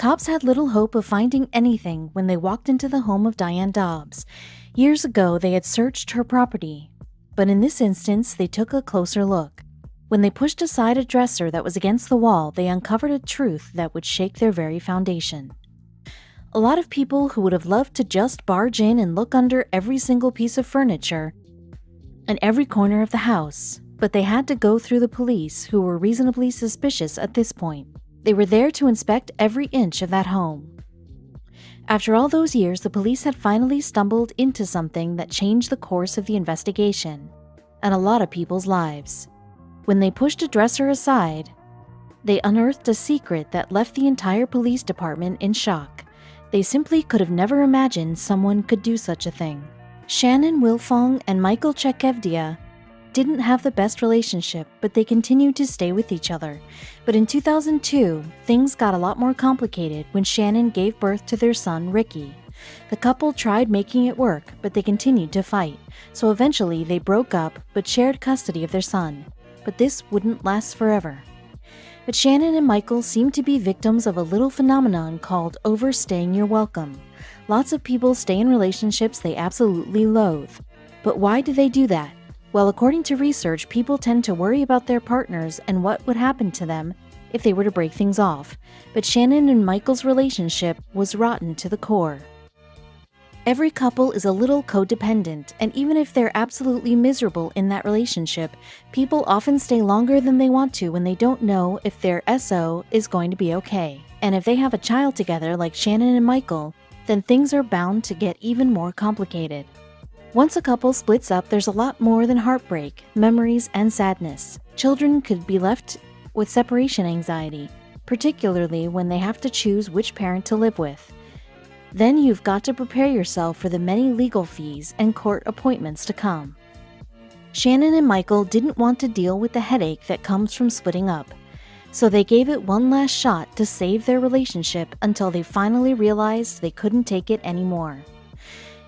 Cops had little hope of finding anything when they walked into the home of Diane Dobbs. Years ago, they had searched her property, but in this instance, they took a closer look. When they pushed aside a dresser that was against the wall, they uncovered a truth that would shake their very foundation. A lot of people who would have loved to just barge in and look under every single piece of furniture and every corner of the house, but they had to go through the police, who were reasonably suspicious at this point. They were there to inspect every inch of that home. After all those years, the police had finally stumbled into something that changed the course of the investigation and a lot of people's lives. When they pushed a dresser aside, they unearthed a secret that left the entire police department in shock. They simply could have never imagined someone could do such a thing. Shannon Wilfong and Michael Chekevdia didn't have the best relationship, but they continued to stay with each other. But in 2002, things got a lot more complicated when Shannon gave birth to their son, Ricky. The couple tried making it work, but they continued to fight. So eventually they broke up, but shared custody of their son. But this wouldn't last forever. But Shannon and Michael seemed to be victims of a little phenomenon called overstaying your welcome. Lots of people stay in relationships they absolutely loathe. But why do they do that? Well, according to research, people tend to worry about their partners and what would happen to them if they were to break things off. But Shannon and Michael's relationship was rotten to the core. Every couple is a little codependent, and even if they're absolutely miserable in that relationship, people often stay longer than they want to when they don't know if their SO is going to be okay. And if they have a child together like Shannon and Michael, then things are bound to get even more complicated. Once a couple splits up, there's a lot more than heartbreak, memories, and sadness. Children could be left with separation anxiety, particularly when they have to choose which parent to live with. Then you've got to prepare yourself for the many legal fees and court appointments to come. Shannon and Michael didn't want to deal with the headache that comes from splitting up, so they gave it one last shot to save their relationship until they finally realized they couldn't take it anymore.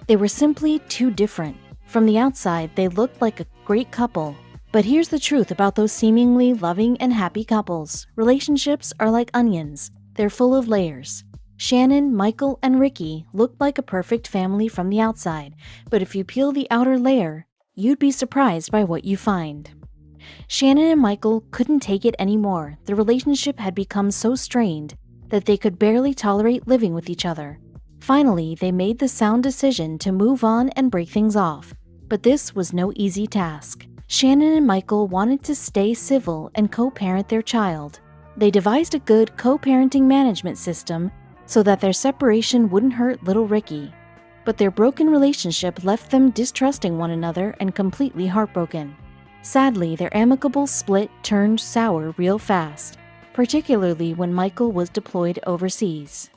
They were simply too different. From the outside, they looked like a great couple. But here's the truth about those seemingly loving and happy couples. Relationships are like onions. They're full of layers. Shannon, Michael, and Ricky looked like a perfect family from the outside, but if you peel the outer layer, you'd be surprised by what you find. Shannon and Michael couldn't take it anymore. The relationship had become so strained that they could barely tolerate living with each other. Finally, they made the sound decision to move on and break things off, but this was no easy task. Shannon and Michael wanted to stay civil and co-parent their child. They devised a good co-parenting management system so that their separation wouldn't hurt little Ricky. But their broken relationship left them distrusting one another and completely heartbroken. Sadly, their amicable split turned sour real fast, particularly when Michael was deployed overseas.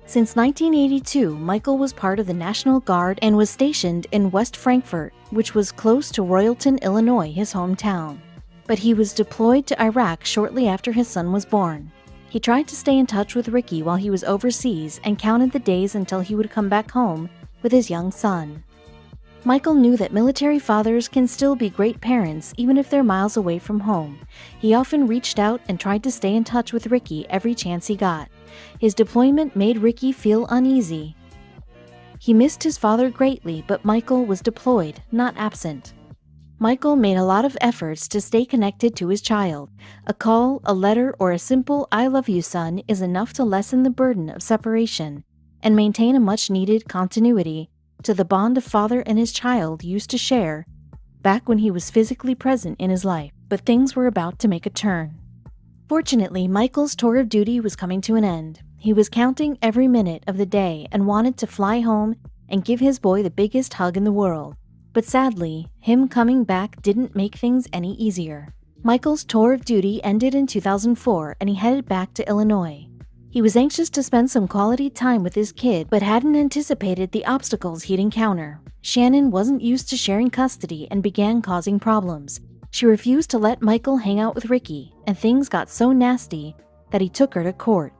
Since 1982, Michael was part of the National Guard and was stationed in West Frankfort, which was close to Royalton, Illinois, his hometown. But he was deployed to Iraq shortly after his son was born. He tried to stay in touch with Ricky while he was overseas and counted the days until he would come back home with his young son. Michael knew that military fathers can still be great parents even if they're miles away from home. He often reached out and tried to stay in touch with Ricky every chance he got. His deployment made Ricky feel uneasy. He missed his father greatly, but Michael was deployed, not absent. Michael made a lot of efforts to stay connected to his child. A call, a letter, or a simple "I love you, son" is enough to lessen the burden of separation and maintain a much-needed continuity to the bond a father and his child used to share back when he was physically present in his life. But things were about to make a turn. Fortunately, Michael's tour of duty was coming to an end. He was counting every minute of the day and wanted to fly home and give his boy the biggest hug in the world. But sadly, him coming back didn't make things any easier. Michael's tour of duty ended in 2004 and he headed back to Illinois. He was anxious to spend some quality time with his kid, but hadn't anticipated the obstacles he'd encounter. Shannon wasn't used to sharing custody and began causing problems. She refused to let Michael hang out with Ricky, and things got so nasty that he took her to court.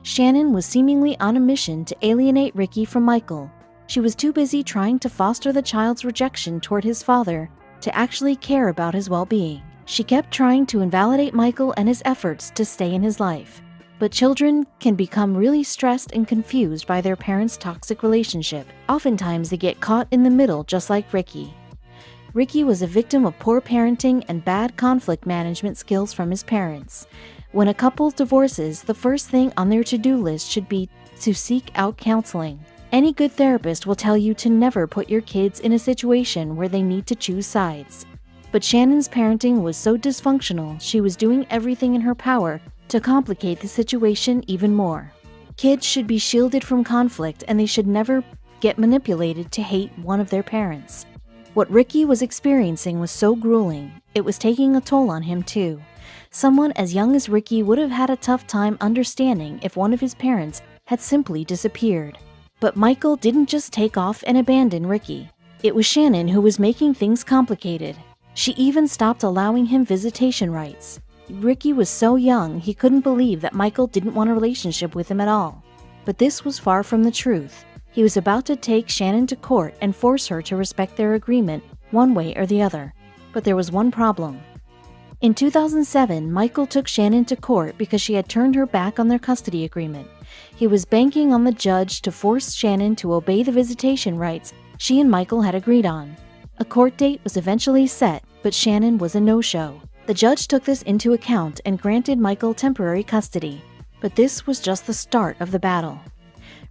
Shannon was seemingly on a mission to alienate Ricky from Michael. She was too busy trying to foster the child's rejection toward his father to actually care about his well-being. She kept trying to invalidate Michael and his efforts to stay in his life. But children can become really stressed and confused by their parents' toxic relationship. Oftentimes, they get caught in the middle, just like Ricky. Ricky was a victim of poor parenting and bad conflict management skills from his parents. When a couple divorces, the first thing on their to-do list should be to seek out counseling. Any good therapist will tell you to never put your kids in a situation where they need to choose sides. But Shannon's parenting was so dysfunctional, she was doing everything in her power to complicate the situation even more. Kids should be shielded from conflict, and they should never get manipulated to hate one of their parents. What Ricky was experiencing was so grueling, it was taking a toll on him too. Someone as young as Ricky would have had a tough time understanding if one of his parents had simply disappeared. But Michael didn't just take off and abandon Ricky. It was Shannon who was making things complicated. She even stopped allowing him visitation rights. Ricky was so young, he couldn't believe that Michael didn't want a relationship with him at all. But this was far from the truth. He was about to take Shannon to court and force her to respect their agreement one way or the other. But there was one problem. In 2007, Michael took Shannon to court because she had turned her back on their custody agreement. He was banking on the judge to force Shannon to obey the visitation rights she and Michael had agreed on. A court date was eventually set, but Shannon was a no-show. The judge took this into account and granted Michael temporary custody. But this was just the start of the battle.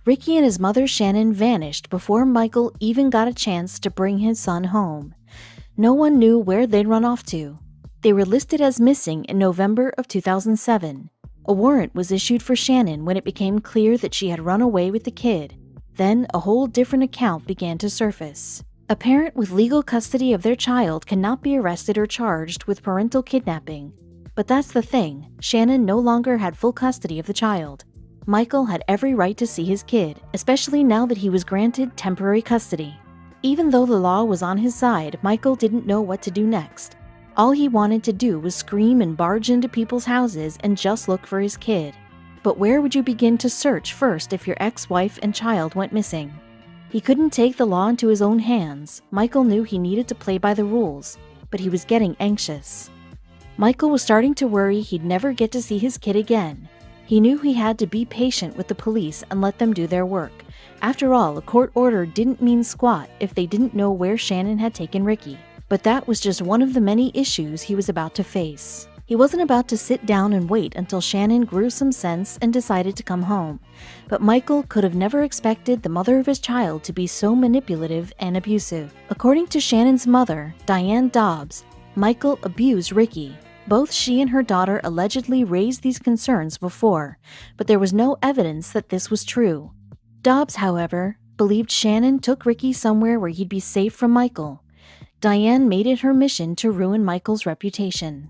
Ricky and his mother Shannon vanished before Michael even got a chance to bring his son home. No one knew where they'd run off to. They were listed as missing in November of 2007. A warrant was issued for Shannon when it became clear that she had run away with the kid. Then a whole different account began to surface. A parent with legal custody of their child cannot be arrested or charged with parental kidnapping. But that's the thing, Shannon no longer had full custody of the child. Michael had every right to see his kid, especially now that he was granted temporary custody. Even though the law was on his side, Michael didn't know what to do next. All he wanted to do was scream and barge into people's houses and just look for his kid. But where would you begin to search first if your ex-wife and child went missing? He couldn't take the law into his own hands. Michael knew he needed to play by the rules, but he was getting anxious. Michael was starting to worry he'd never get to see his kid again. He knew he had to be patient with the police and let them do their work. After all, a court order didn't mean squat if they didn't know where Shannon had taken Ricky. But that was just one of the many issues he was about to face. He wasn't about to sit down and wait until Shannon grew some sense and decided to come home. But Michael could have never expected the mother of his child to be so manipulative and abusive. According to Shannon's mother, Diane Dobbs, Michael abused Ricky. Both she and her daughter allegedly raised these concerns before, but there was no evidence that this was true. Dobbs, however, believed Shannon took Ricky somewhere where he'd be safe from Michael. Diane made it her mission to ruin Michael's reputation.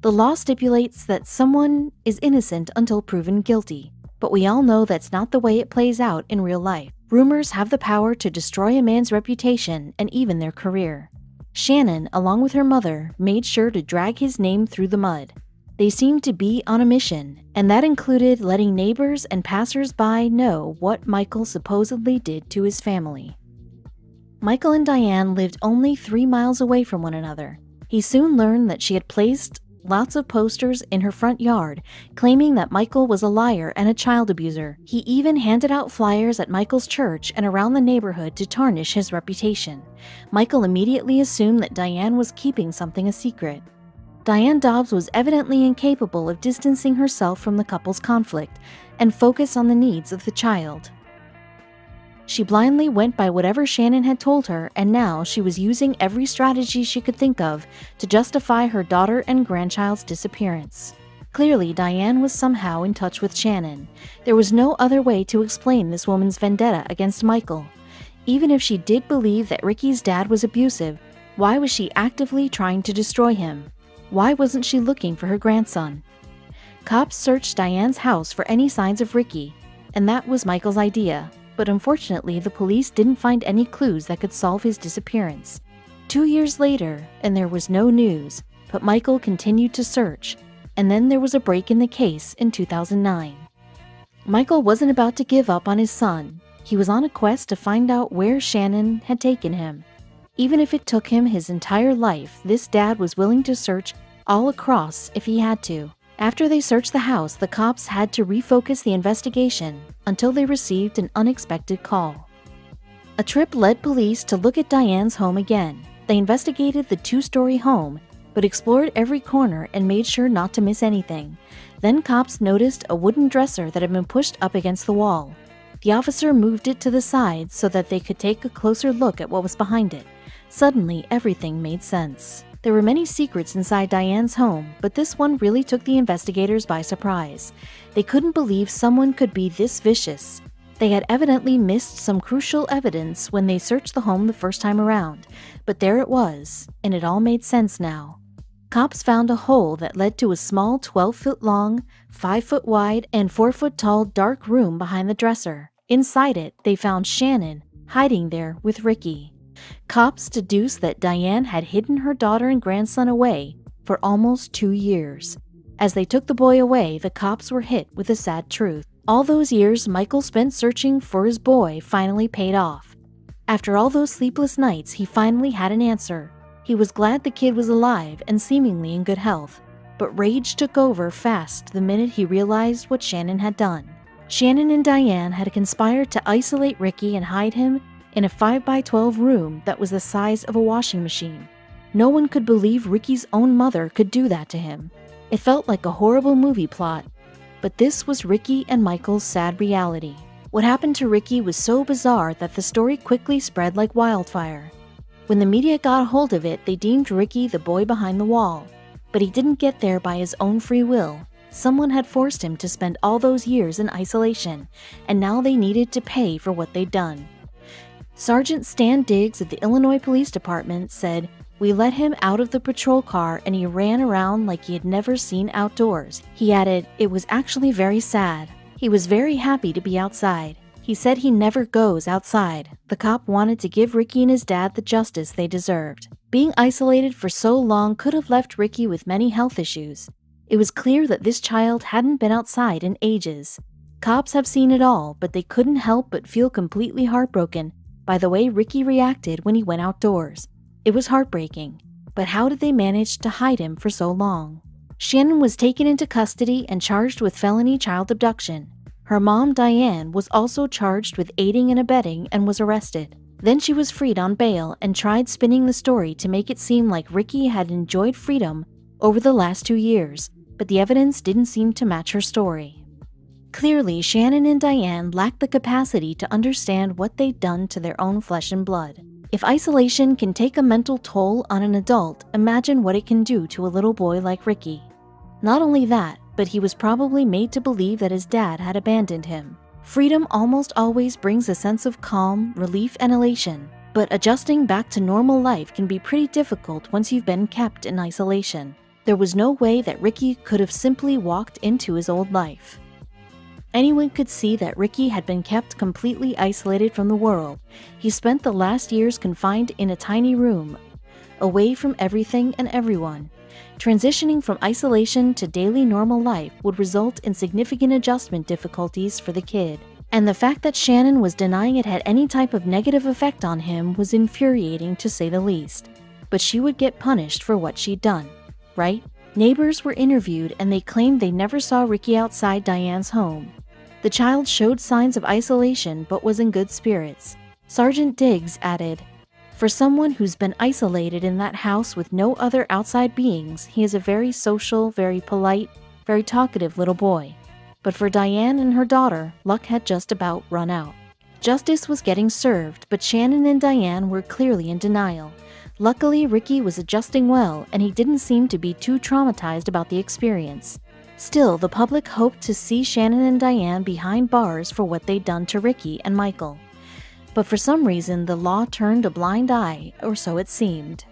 The law stipulates that someone is innocent until proven guilty, but we all know that's not the way it plays out in real life. Rumors have the power to destroy a man's reputation and even their career. Shannon, along with her mother, made sure to drag his name through the mud. They seemed to be on a mission, and that included letting neighbors and passers-by know what Michael supposedly did to his family. Michael and Diane lived only 3 miles away from one another. He soon learned that she had placed lots of posters in her front yard, claiming that Michael was a liar and a child abuser. He even handed out flyers at Michael's church and around the neighborhood to tarnish his reputation. Michael immediately assumed that Diane was keeping something a secret. Diane Dobbs was evidently incapable of distancing herself from the couple's conflict and focus on the needs of the child. She blindly went by whatever Shannon had told her, and now she was using every strategy she could think of to justify her daughter and grandchild's disappearance. Clearly, Diane was somehow in touch with Shannon. There was no other way to explain this woman's vendetta against Michael. Even if she did believe that Ricky's dad was abusive, why was she actively trying to destroy him? Why wasn't she looking for her grandson? Cops searched Diane's house for any signs of Ricky, and that was Michael's idea. But unfortunately, the police didn't find any clues that could solve his disappearance. 2 years later, and there was no news, but Michael continued to search, and then there was a break in the case in 2009. Michael wasn't about to give up on his son. He was on a quest to find out where Shannon had taken him. Even if it took him his entire life, this dad was willing to search all across if he had to. After they searched the house, the cops had to refocus the investigation until they received an unexpected call. A trip led police to look at Diane's home again. They investigated the two-story home, but explored every corner and made sure not to miss anything. Then cops noticed a wooden dresser that had been pushed up against the wall. The officer moved it to the side so that they could take a closer look at what was behind it. Suddenly, everything made sense. There were many secrets inside Diane's home, but this one really took the investigators by surprise. They couldn't believe someone could be this vicious. They had evidently missed some crucial evidence when they searched the home the first time around, but there it was, and it all made sense now. Cops found a hole that led to a small 12-foot long, 5-foot wide, and 4-foot tall dark room behind the dresser. Inside it, they found Shannon hiding there with Ricky. Cops deduced that Diane had hidden her daughter and grandson away for almost 2 years. As they took the boy away, the cops were hit with the sad truth. All those years Michael spent searching for his boy finally paid off. After all those sleepless nights, he finally had an answer. He was glad the kid was alive and seemingly in good health, but rage took over fast the minute he realized what Shannon had done. Shannon and Diane had conspired to isolate Ricky and hide him in a 5x12 room that was the size of a washing machine. No one could believe Ricky's own mother could do that to him. It felt like a horrible movie plot, but this was Ricky and Michael's sad reality. What happened to Ricky was so bizarre that the story quickly spread like wildfire. When the media got a hold of it, they deemed Ricky the boy behind the wall. But he didn't get there by his own free will. Someone had forced him to spend all those years in isolation, and now they needed to pay for what they'd done. Sergeant Stan Diggs of the Illinois Police Department said, "We let him out of the patrol car and he ran around like he had never seen outdoors." He added, "It was actually very sad. He was very happy to be outside. He said he never goes outside." The cop wanted to give Ricky and his dad the justice they deserved. Being isolated for so long could have left Ricky with many health issues. It was clear that this child hadn't been outside in ages. Cops have seen it all, but they couldn't help but feel completely heartbroken by the way Ricky reacted when he went outdoors. It was heartbreaking, but how did they manage to hide him for so long? Shannon was taken into custody and charged with felony child abduction. Her mom, Diane, was also charged with aiding and abetting and was arrested. Then she was freed on bail and tried spinning the story to make it seem like Ricky had enjoyed freedom over the last 2 years, but the evidence didn't seem to match her story. Clearly, Shannon and Diane lacked the capacity to understand what they'd done to their own flesh and blood. If isolation can take a mental toll on an adult, imagine what it can do to a little boy like Ricky. Not only that, but he was probably made to believe that his dad had abandoned him. Freedom almost always brings a sense of calm, relief, and elation, but adjusting back to normal life can be pretty difficult once you've been kept in isolation. There was no way that Ricky could have simply walked into his old life. Anyone could see that Ricky had been kept completely isolated from the world. He spent the last years confined in a tiny room, away from everything and everyone. Transitioning from isolation to daily normal life would result in significant adjustment difficulties for the kid. And the fact that Shannon was denying it had any type of negative effect on him was infuriating to say the least. But she would get punished for what she'd done, right? Neighbors were interviewed and they claimed they never saw Ricky outside Diane's home. The child showed signs of isolation but was in good spirits. Sergeant Diggs added, "For someone who's been isolated in that house with no other outside beings, he is a very social, very polite, very talkative little boy." But for Diane and her daughter, luck had just about run out. Justice was getting served, but Shannon and Diane were clearly in denial. Luckily, Ricky was adjusting well, and he didn't seem to be too traumatized about the experience. Still, the public hoped to see Shannon and Diane behind bars for what they'd done to Ricky and Michael. But for some reason, the law turned a blind eye, or so it seemed.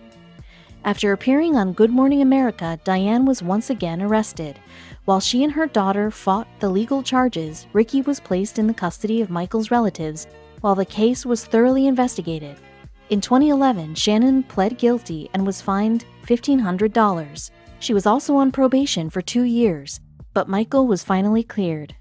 After appearing on Good Morning America, Diane was once again arrested. While she and her daughter fought the legal charges, Ricky was placed in the custody of Michael's relatives while the case was thoroughly investigated. In 2011, Shannon pled guilty and was fined $1,500. She was also on probation for 2 years, but Michael was finally cleared.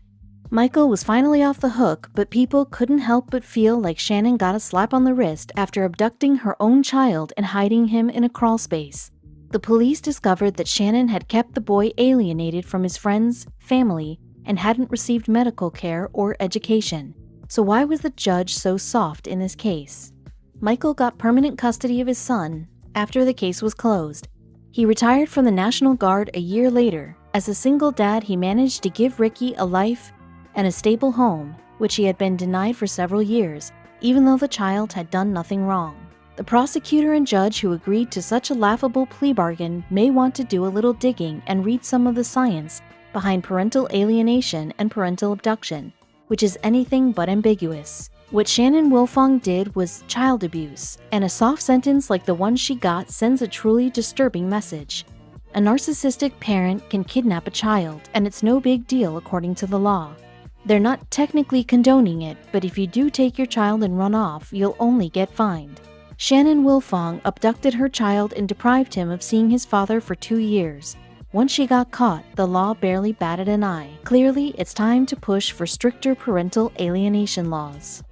Michael was finally off the hook, but people couldn't help but feel like Shannon got a slap on the wrist after abducting her own child and hiding him in a crawlspace. The police discovered that Shannon had kept the boy alienated from his friends, family, and hadn't received medical care or education. So why was the judge so soft in this case? Michael got permanent custody of his son after the case was closed. He retired from the National Guard a year later. As a single dad, he managed to give Ricky a life and a stable home, which he had been denied for several years, even though the child had done nothing wrong. The prosecutor and judge who agreed to such a laughable plea bargain may want to do a little digging and read some of the science behind parental alienation and parental abduction, which is anything but ambiguous. What Shannon Wilfong did was child abuse, and a soft sentence like the one she got sends a truly disturbing message. A narcissistic parent can kidnap a child, and it's no big deal according to the law. They're not technically condoning it, but if you do take your child and run off, you'll only get fined. Shannon Wilfong abducted her child and deprived him of seeing his father for 2 years. Once she got caught, the law barely batted an eye. Clearly, it's time to push for stricter parental alienation laws.